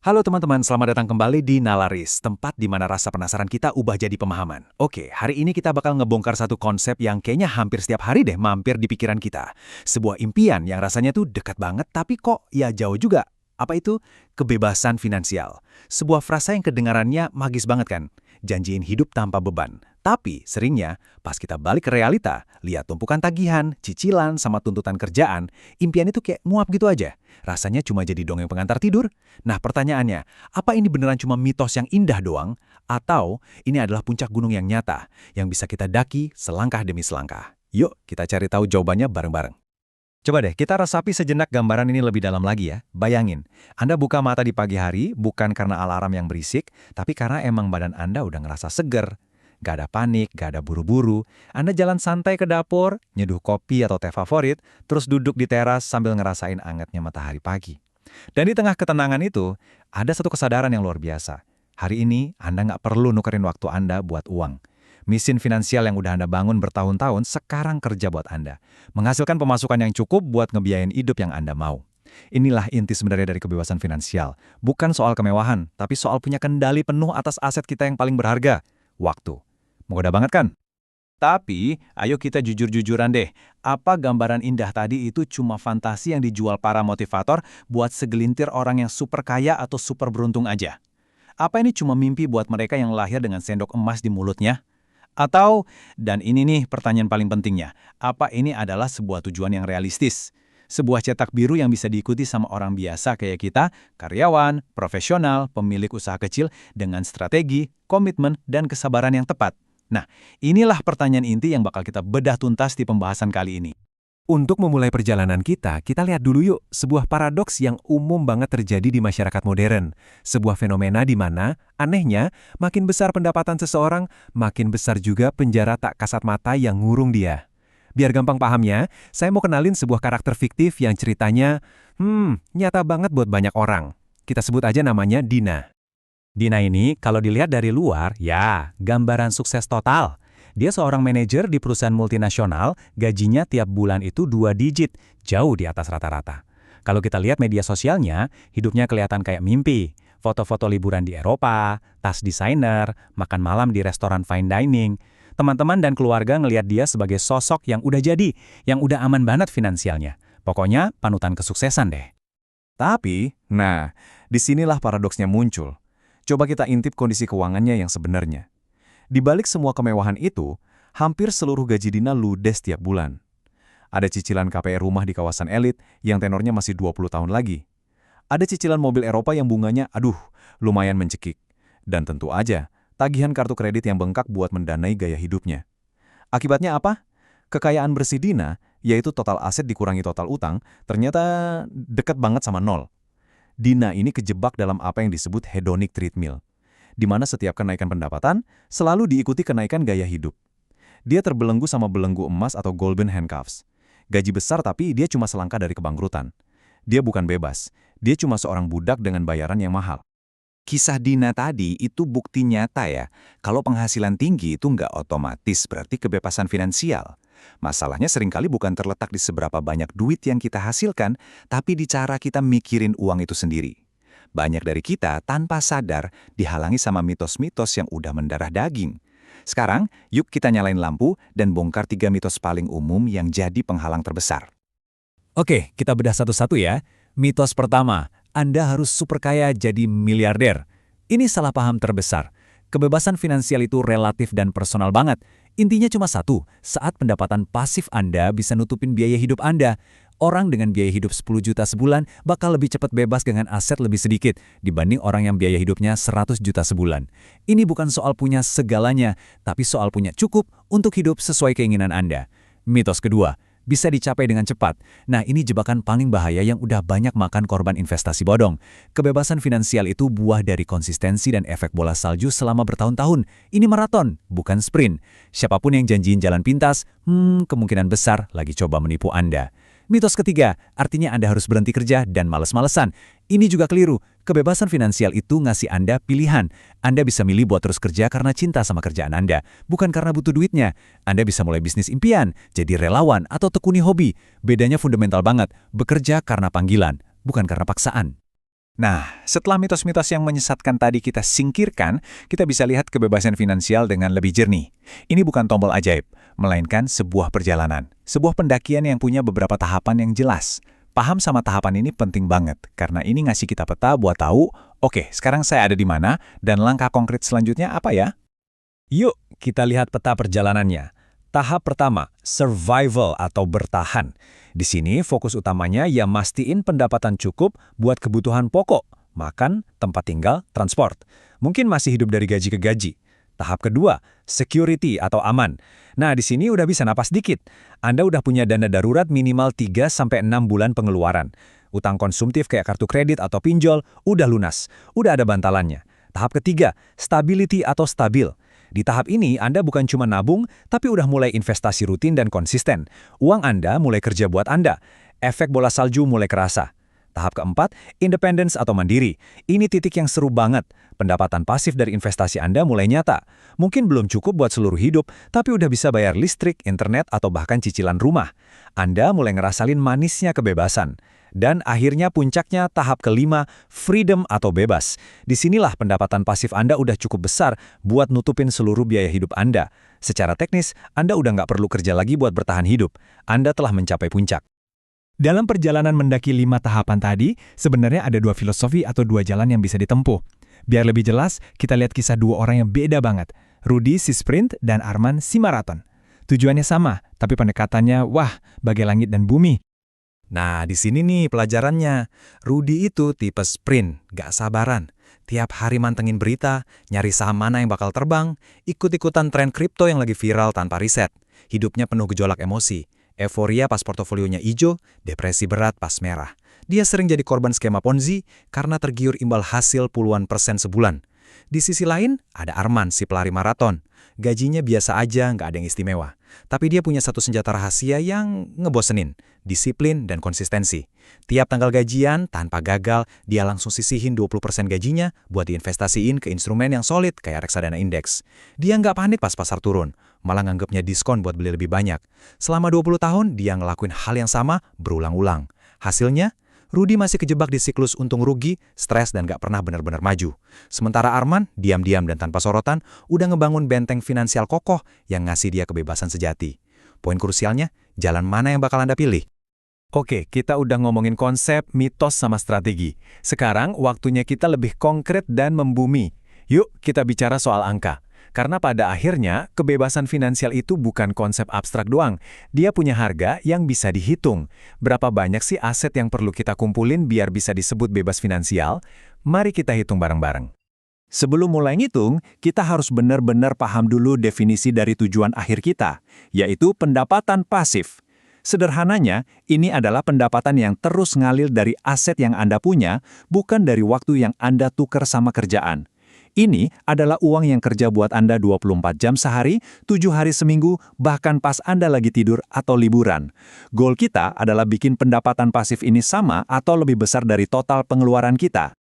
Halo teman-teman, selamat datang kembali di Nalaris, tempat di mana rasa penasaran kita ubah jadi pemahaman. Oke, hari ini kita bakal ngebongkar satu konsep yang kayaknya hampir setiap hari deh mampir di pikiran kita. Sebuah impian yang rasanya tuh dekat banget, tapi kok ya jauh juga. Apa itu? Kebebasan finansial. Sebuah frasa yang kedengarannya magis banget kan? Janjiin hidup tanpa beban. Tapi seringnya, pas kita balik ke realita, lihat tumpukan tagihan, cicilan, sama tuntutan kerjaan, impian itu kayak nguap gitu aja. Rasanya cuma jadi dongeng pengantar tidur. Nah pertanyaannya, apa ini beneran cuma mitos yang indah doang? Atau ini adalah puncak gunung yang nyata, yang bisa kita daki selangkah demi selangkah? Yuk kita cari tahu jawabannya bareng-bareng. Coba deh, kita resapi sejenak gambaran ini lebih dalam lagi ya. Bayangin, Anda buka mata di pagi hari bukan karena alarm yang berisik, tapi karena emang badan Anda udah ngerasa seger. Gak ada panik, gak ada buru-buru. Anda jalan santai ke dapur, nyeduh kopi atau teh favorit, terus duduk di teras sambil ngerasain angetnya matahari pagi. Dan di tengah ketenangan itu, ada satu kesadaran yang luar biasa. Hari ini, Anda nggak perlu nukerin waktu Anda buat uang. Mesin finansial yang udah Anda bangun bertahun-tahun sekarang kerja buat Anda. Menghasilkan pemasukan yang cukup buat ngebiayain hidup yang Anda mau. Inilah inti sebenarnya dari kebebasan finansial. Bukan soal kemewahan, tapi soal punya kendali penuh atas aset kita yang paling berharga, waktu. Menggoda banget kan? Tapi, ayo kita jujur-jujuran deh. Apa gambaran indah tadi itu cuma fantasi yang dijual para motivator buat segelintir orang yang super kaya atau super beruntung aja? Apa ini cuma mimpi buat mereka yang lahir dengan sendok emas di mulutnya? Atau, dan ini nih pertanyaan paling pentingnya, apa ini adalah sebuah tujuan yang realistis? Sebuah cetak biru yang bisa diikuti sama orang biasa kayak kita, karyawan, profesional, pemilik usaha kecil, dengan strategi, komitmen, dan kesabaran yang tepat. Nah, inilah pertanyaan inti yang bakal kita bedah tuntas di pembahasan kali ini. Untuk memulai perjalanan kita lihat dulu yuk sebuah paradoks yang umum banget terjadi di masyarakat modern. Sebuah fenomena di mana, anehnya, makin besar pendapatan seseorang, makin besar juga penjara tak kasat mata yang ngurung dia. Biar gampang pahamnya, saya mau kenalin sebuah karakter fiktif yang ceritanya, nyata banget buat banyak orang. Kita sebut aja namanya Dina. Dina ini, kalau dilihat dari luar, ya, gambaran sukses total. Dia seorang manajer di perusahaan multinasional, gajinya tiap bulan itu 2 digit, jauh di atas rata-rata. Kalau kita lihat media sosialnya, hidupnya kelihatan kayak mimpi. Foto-foto liburan di Eropa, tas desainer, makan malam di restoran fine dining. Teman-teman dan keluarga ngelihat dia sebagai sosok yang udah jadi, yang udah aman banget finansialnya. Pokoknya panutan kesuksesan deh. Tapi, disinilah paradoksnya muncul. Coba kita intip kondisi keuangannya yang sebenarnya. Di balik semua kemewahan itu, hampir seluruh gaji Dina ludes tiap bulan. Ada cicilan KPR rumah di kawasan elit yang tenornya masih 20 tahun lagi. Ada cicilan mobil Eropa yang bunganya, lumayan mencekik. Dan tentu aja, tagihan kartu kredit yang bengkak buat mendanai gaya hidupnya. Akibatnya apa? Kekayaan bersih Dina, yaitu total aset dikurangi total utang, ternyata dekat banget sama nol. Dina ini kejebak dalam apa yang disebut hedonic treadmill, di mana setiap kenaikan pendapatan selalu diikuti kenaikan gaya hidup. Dia terbelenggu sama belenggu emas atau golden handcuffs. Gaji besar tapi dia cuma selangkah dari kebangkrutan. Dia bukan bebas, dia cuma seorang budak dengan bayaran yang mahal. Kisah Dina tadi itu bukti nyata ya, kalau penghasilan tinggi itu nggak otomatis berarti kebebasan finansial. Masalahnya seringkali bukan terletak di seberapa banyak duit yang kita hasilkan, tapi di cara kita mikirin uang itu sendiri. Banyak dari kita tanpa sadar dihalangi sama mitos-mitos yang udah mendarah daging. Sekarang, yuk kita nyalain lampu dan bongkar 3 mitos paling umum yang jadi penghalang terbesar. Oke, kita bedah satu-satu ya. Mitos pertama, Anda harus super kaya jadi miliarder. Ini salah paham terbesar. Kebebasan finansial itu relatif dan personal banget. Intinya cuma satu, saat pendapatan pasif Anda bisa nutupin biaya hidup Anda. Orang dengan biaya hidup 10 juta sebulan bakal lebih cepat bebas dengan aset lebih sedikit dibanding orang yang biaya hidupnya 100 juta sebulan. Ini bukan soal punya segalanya, tapi soal punya cukup untuk hidup sesuai keinginan Anda. Mitos kedua, bisa dicapai dengan cepat. Nah, ini jebakan paling bahaya yang udah banyak makan korban investasi bodong. Kebebasan finansial itu buah dari konsistensi dan efek bola salju selama bertahun-tahun. Ini maraton, bukan sprint. Siapapun yang janjiin jalan pintas, kemungkinan besar lagi coba menipu Anda. Mitos ketiga, artinya Anda harus berhenti kerja dan males-malesan. Ini juga keliru. Kebebasan finansial itu ngasih Anda pilihan. Anda bisa milih buat terus kerja karena cinta sama kerjaan Anda, bukan karena butuh duitnya. Anda bisa mulai bisnis impian, jadi relawan, atau tekuni hobi. Bedanya fundamental banget, bekerja karena panggilan, bukan karena paksaan. Nah, setelah mitos-mitos yang menyesatkan tadi kita singkirkan, kita bisa lihat kebebasan finansial dengan lebih jernih. Ini bukan tombol ajaib, melainkan sebuah perjalanan. Sebuah pendakian yang punya beberapa tahapan yang jelas. Paham sama tahapan ini penting banget, karena ini ngasih kita peta buat tahu, oke, sekarang saya ada di mana, dan langkah konkret selanjutnya apa ya? Yuk, kita lihat peta perjalanannya. Tahap pertama, survival atau bertahan. Di sini fokus utamanya ya mastiin pendapatan cukup buat kebutuhan pokok, makan, tempat tinggal, transport. Mungkin masih hidup dari gaji ke gaji. Tahap kedua, security atau aman. Nah, di sini udah bisa napas dikit. Anda udah punya dana darurat minimal 3-6 bulan pengeluaran. Utang konsumtif kayak kartu kredit atau pinjol udah lunas, udah ada bantalannya. Tahap ketiga, stability atau stabil. Di tahap ini, Anda bukan cuma nabung, tapi udah mulai investasi rutin dan konsisten. Uang Anda mulai kerja buat Anda. Efek bola salju mulai kerasa. Tahap keempat, independence atau mandiri. Ini titik yang seru banget. Pendapatan pasif dari investasi Anda mulai nyata. Mungkin belum cukup buat seluruh hidup, tapi udah bisa bayar listrik, internet, atau bahkan cicilan rumah. Anda mulai ngerasain manisnya kebebasan. Dan akhirnya puncaknya tahap kelima, freedom atau bebas. Disinilah pendapatan pasif Anda udah cukup besar buat nutupin seluruh biaya hidup Anda. Secara teknis, Anda udah nggak perlu kerja lagi buat bertahan hidup. Anda telah mencapai puncak. Dalam perjalanan mendaki 5 tahapan tadi, sebenarnya ada 2 filosofi atau 2 jalan yang bisa ditempuh. Biar lebih jelas, kita lihat kisah 2 orang yang beda banget. Rudy si sprint dan Arman si maraton. Tujuannya sama, tapi pendekatannya, wah, bagai langit dan bumi. Nah, di sini nih pelajarannya. Rudy itu tipe sprint, gak sabaran. Tiap hari mantengin berita, nyari saham mana yang bakal terbang, ikut-ikutan tren kripto yang lagi viral tanpa riset. Hidupnya penuh gejolak emosi. Euforia pas portofolionya hijau, depresi berat pas merah. Dia sering jadi korban skema Ponzi karena tergiur imbal hasil puluhan persen sebulan. Di sisi lain, ada Arman si pelari maraton. Gajinya biasa aja, nggak ada yang istimewa. Tapi dia punya satu senjata rahasia yang ngebosenin, disiplin dan konsistensi. Tiap tanggal gajian, tanpa gagal, dia langsung sisihin 20% gajinya buat diinvestasiin ke instrumen yang solid kayak reksadana indeks. Dia nggak panik pas pasar turun, malah nganggapnya diskon buat beli lebih banyak. Selama 20 tahun, dia ngelakuin hal yang sama berulang-ulang. Hasilnya, Rudy masih kejebak di siklus untung rugi, stres dan gak pernah benar-benar maju. Sementara Arman, diam-diam dan tanpa sorotan, udah ngebangun benteng finansial kokoh yang ngasih dia kebebasan sejati. Poin krusialnya, jalan mana yang bakal Anda pilih? Oke, kita udah ngomongin konsep, mitos, sama strategi. Sekarang waktunya kita lebih konkret dan membumi. Yuk, kita bicara soal angka. Karena pada akhirnya, kebebasan finansial itu bukan konsep abstrak doang. Dia punya harga yang bisa dihitung. Berapa banyak sih aset yang perlu kita kumpulin biar bisa disebut bebas finansial? Mari kita hitung bareng-bareng. Sebelum mulai ngitung, kita harus benar-benar paham dulu definisi dari tujuan akhir kita, yaitu pendapatan pasif. Sederhananya, ini adalah pendapatan yang terus ngalir dari aset yang Anda punya, bukan dari waktu yang Anda tukar sama kerjaan. Ini adalah uang yang kerja buat Anda 24 jam sehari, 7 hari seminggu, bahkan pas Anda lagi tidur atau liburan. Goal kita adalah bikin pendapatan pasif ini sama atau lebih besar dari total pengeluaran kita.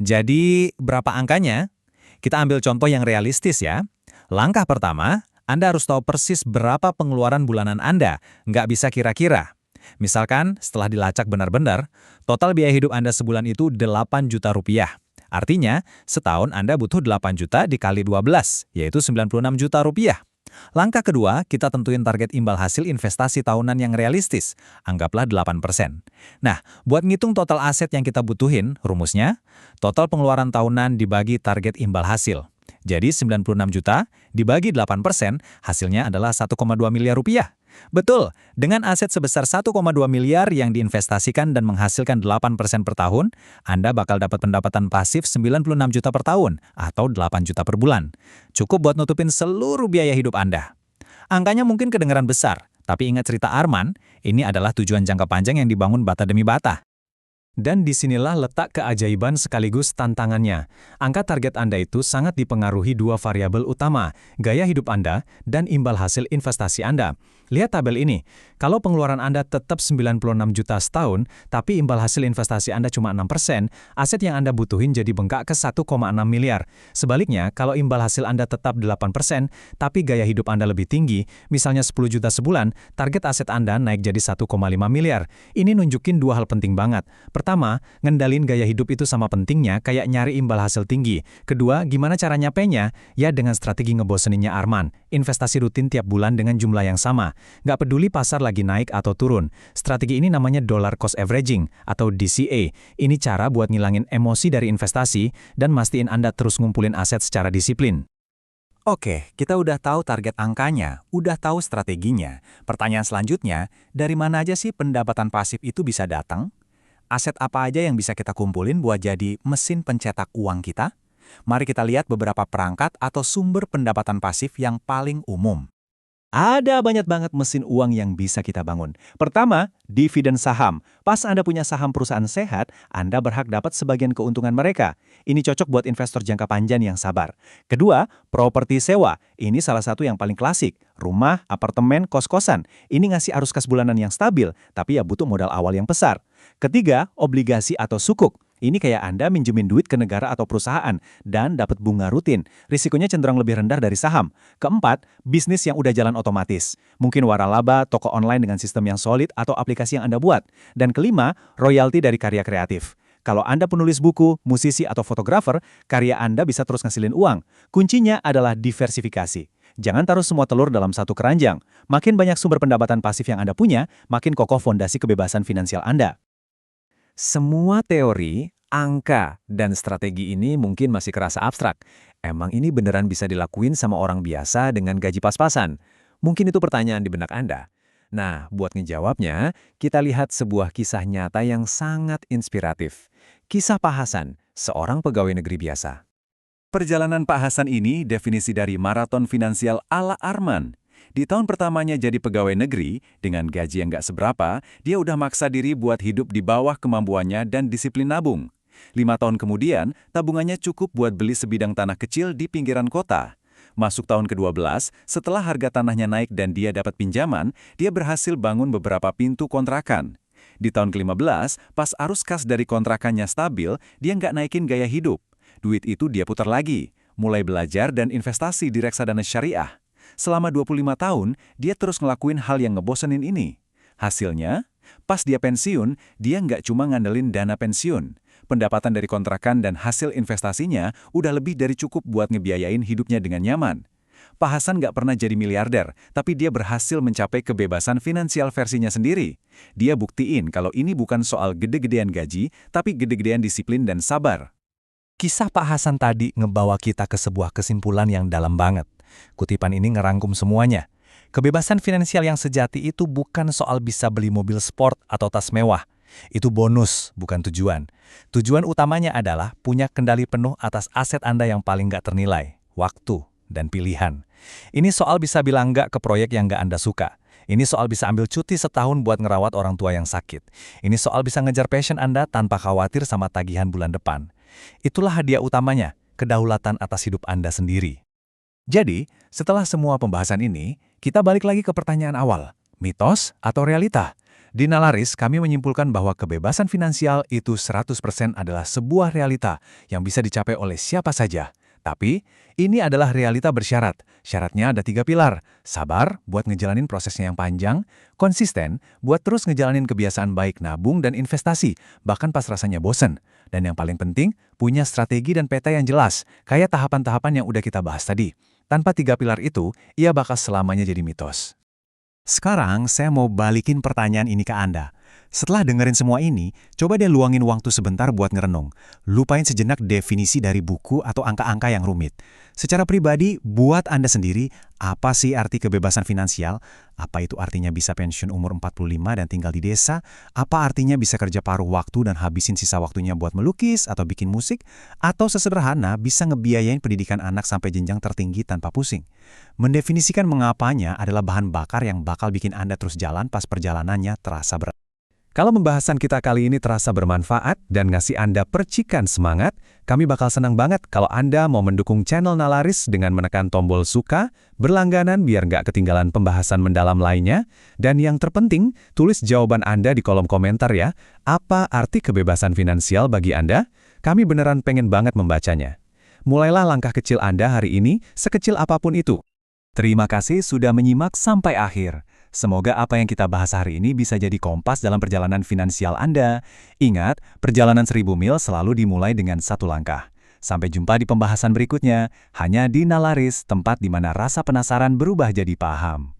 Jadi, berapa angkanya? Kita ambil contoh yang realistis ya. Langkah pertama, Anda harus tahu persis berapa pengeluaran bulanan Anda, nggak bisa kira-kira. Misalkan, setelah dilacak benar-benar, total biaya hidup Anda sebulan itu 8 juta rupiah. Artinya, setahun Anda butuh 8 juta dikali 12, yaitu 96 juta rupiah. Langkah kedua, kita tentuin target imbal hasil investasi tahunan yang realistis, anggaplah 8%. Nah, buat ngitung total aset yang kita butuhin, rumusnya, total pengeluaran tahunan dibagi target imbal hasil. Jadi 96 juta dibagi 8%, hasilnya adalah 1,2 miliar rupiah. Betul, dengan aset sebesar 1,2 miliar yang diinvestasikan dan menghasilkan 8% per tahun, Anda bakal dapat pendapatan pasif 96 juta per tahun atau 8 juta per bulan. Cukup buat nutupin seluruh biaya hidup Anda. Angkanya mungkin kedengaran besar, tapi ingat cerita Arman, ini adalah tujuan jangka panjang yang dibangun bata demi bata. Dan disinilah letak keajaiban sekaligus tantangannya. Angka target Anda itu sangat dipengaruhi 2 variabel utama, gaya hidup Anda dan imbal hasil investasi Anda. Lihat tabel ini. Kalau pengeluaran Anda tetap 96 juta setahun, tapi imbal hasil investasi Anda cuma 6%, aset yang Anda butuhin jadi bengkak ke 1,6 miliar. Sebaliknya, kalau imbal hasil Anda tetap 8%, tapi gaya hidup Anda lebih tinggi, misalnya 10 juta sebulan, target aset Anda naik jadi 1,5 miliar. Ini nunjukin dua hal penting banget. Pertama, ngendalin gaya hidup itu sama pentingnya kayak nyari imbal hasil tinggi. Kedua, gimana cara nyapenya? Ya dengan strategi ngeboseninnya Arman. Investasi rutin tiap bulan dengan jumlah yang sama. Nggak peduli pasar lagi naik atau turun. Strategi ini namanya dollar cost averaging atau DCA. Ini cara buat ngilangin emosi dari investasi dan mastiin Anda terus ngumpulin aset secara disiplin. Oke, kita udah tahu target angkanya, udah tahu strateginya. Pertanyaan selanjutnya, dari mana aja sih pendapatan pasif itu bisa datang? Aset apa aja yang bisa kita kumpulin buat jadi mesin pencetak uang kita? Mari kita lihat beberapa perangkat atau sumber pendapatan pasif yang paling umum. Ada banyak banget mesin uang yang bisa kita bangun. Pertama, dividen saham. Pas Anda punya saham perusahaan sehat, Anda berhak dapat sebagian keuntungan mereka. Ini cocok buat investor jangka panjang yang sabar. Kedua, properti sewa. Ini salah satu yang paling klasik. Rumah, apartemen, kos-kosan. Ini ngasih arus kas bulanan yang stabil, tapi ya butuh modal awal yang besar. Ketiga, obligasi atau sukuk. Ini kayak Anda minjemin duit ke negara atau perusahaan dan dapat bunga rutin. Risikonya cenderung lebih rendah dari saham. Keempat, bisnis yang udah jalan otomatis. Mungkin waralaba, toko online dengan sistem yang solid, atau aplikasi yang Anda buat. Dan kelima, royalti dari karya kreatif. Kalau Anda penulis buku, musisi, atau fotografer, karya Anda bisa terus ngasilin uang. Kuncinya adalah diversifikasi. Jangan taruh semua telur dalam satu keranjang. Makin banyak sumber pendapatan pasif yang Anda punya, makin kokoh fondasi kebebasan finansial Anda. Semua teori, angka, dan strategi ini mungkin masih kerasa abstrak. Emang ini beneran bisa dilakuin sama orang biasa dengan gaji pas-pasan? Mungkin itu pertanyaan di benak Anda. Nah, buat ngejawabnya, kita lihat sebuah kisah nyata yang sangat inspiratif. Kisah Pak Hasan, seorang pegawai negeri biasa. Perjalanan Pak Hasan ini definisi dari maraton finansial ala Arman. Di tahun pertamanya jadi pegawai negeri, dengan gaji yang nggak seberapa, dia udah maksa diri buat hidup di bawah kemampuannya dan disiplin nabung. 5 tahun kemudian, tabungannya cukup buat beli sebidang tanah kecil di pinggiran kota. Masuk tahun ke-12, setelah harga tanahnya naik dan dia dapat pinjaman, dia berhasil bangun beberapa pintu kontrakan. Di tahun ke-15, pas arus kas dari kontrakannya stabil, dia nggak naikin gaya hidup. Duit itu dia putar lagi, mulai belajar dan investasi di reksadana syariah. Selama 25 tahun, dia terus ngelakuin hal yang ngebosenin ini. Hasilnya, pas dia pensiun, dia nggak cuma ngandelin dana pensiun. Pendapatan dari kontrakan dan hasil investasinya udah lebih dari cukup buat ngebiayain hidupnya dengan nyaman. Pak Hasan nggak pernah jadi miliarder, tapi dia berhasil mencapai kebebasan finansial versinya sendiri. Dia buktiin kalau ini bukan soal gede-gedean gaji, tapi gede-gedean disiplin dan sabar. Kisah Pak Hasan tadi ngebawa kita ke sebuah kesimpulan yang dalam banget. Kutipan ini ngerangkum semuanya. Kebebasan finansial yang sejati itu bukan soal bisa beli mobil sport atau tas mewah. Itu bonus, bukan tujuan. Tujuan utamanya adalah punya kendali penuh atas aset Anda yang paling nggak ternilai, waktu, dan pilihan. Ini soal bisa bilang nggak ke proyek yang nggak Anda suka. Ini soal bisa ambil cuti setahun buat ngerawat orang tua yang sakit. Ini soal bisa ngejar passion Anda tanpa khawatir sama tagihan bulan depan. Itulah hadiah utamanya, kedaulatan atas hidup Anda sendiri. Jadi, setelah semua pembahasan ini, kita balik lagi ke pertanyaan awal, mitos atau realita? Di Nalaris, kami menyimpulkan bahwa kebebasan finansial itu 100% adalah sebuah realita yang bisa dicapai oleh siapa saja. Tapi, ini adalah realita bersyarat. Syaratnya ada 3 pilar. Sabar buat ngejalanin prosesnya yang panjang, konsisten buat terus ngejalanin kebiasaan baik nabung dan investasi, bahkan pas rasanya bosen. Dan yang paling penting, punya strategi dan peta yang jelas, kayak tahapan-tahapan yang udah kita bahas tadi. Tanpa 3 pilar itu, ia bakal selamanya jadi mitos. Sekarang, saya mau balikin pertanyaan ini ke Anda. Setelah dengerin semua ini, coba deh luangin waktu sebentar buat ngerenung. Lupain sejenak definisi dari buku atau angka-angka yang rumit. Secara pribadi, buat Anda sendiri, apa sih arti kebebasan finansial? Apa itu artinya bisa pensiun umur 45 dan tinggal di desa? Apa artinya bisa kerja paruh waktu dan habisin sisa waktunya buat melukis atau bikin musik? Atau sesederhana bisa ngebiayain pendidikan anak sampai jenjang tertinggi tanpa pusing? Mendefinisikan mengapanya adalah bahan bakar yang bakal bikin Anda terus jalan pas perjalanannya terasa berat. Kalau pembahasan kita kali ini terasa bermanfaat dan ngasih Anda percikan semangat, kami bakal senang banget kalau Anda mau mendukung channel Nalaris dengan menekan tombol suka, berlangganan biar nggak ketinggalan pembahasan mendalam lainnya, dan yang terpenting, tulis jawaban Anda di kolom komentar ya. Apa arti kebebasan finansial bagi Anda? Kami beneran pengen banget membacanya. Mulailah langkah kecil Anda hari ini, sekecil apapun itu. Terima kasih sudah menyimak sampai akhir. Semoga apa yang kita bahas hari ini bisa jadi kompas dalam perjalanan finansial Anda. Ingat, perjalanan 1000 mil selalu dimulai dengan satu langkah. Sampai jumpa di pembahasan berikutnya, hanya di Nalaris, tempat di mana rasa penasaran berubah jadi paham.